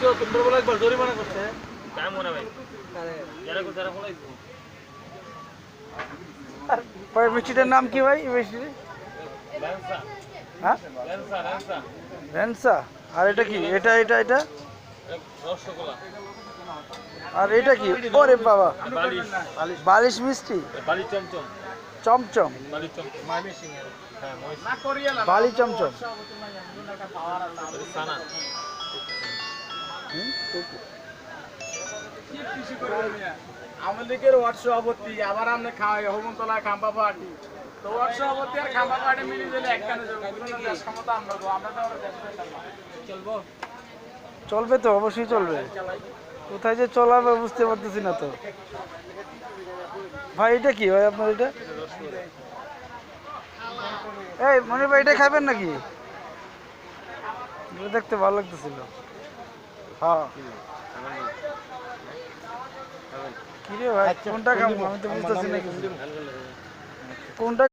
তোমরা বলে একবার জরিমানা করছে তাই মনে ভাই যারা যারা বলাইছো ভাই মিষ্টিটার নাম কি ভাই মিষ্টি? ল্যান্সা হ্যাঁ ল্যান্সা ল্যান্সা রেনসা। আর এটা কি? এটা এটা এটা রসগোল্লা আর এটা কি? ওরে বাবা, বালিশ বালিশ মিষ্টি, বালিশ চমচম চমচম, বালিশ চমচম মামি সিং হ্যাঁ বালি চমচম। সানা আওয়ামী লীগের ওয়ার্ড সভাপতি আবার আমরা খাওয়াই হোমতলা খাম্পা পার্টি তো ওয়ার্ড সভাপতি আর খাম্পা পার্টি মিলে দিলে একখানে দেশ ক্ষমতা আমরা তো আমরা তো চলবো চলবে তো, অবশ্যই চলবে। কোথায় যে চলাবে বুঝতে পারতেছি না তো। ভাই এটা কি ভাই আপনার এটা? এই মনির ভাই এটা খাবেন নাকি? এটা দেখতে ভালো লাগতেছিল। হ্যাঁ কি রে ভাই, কোনটা খাবো আমি তো বুঝতেছি না কিছু। কোনটা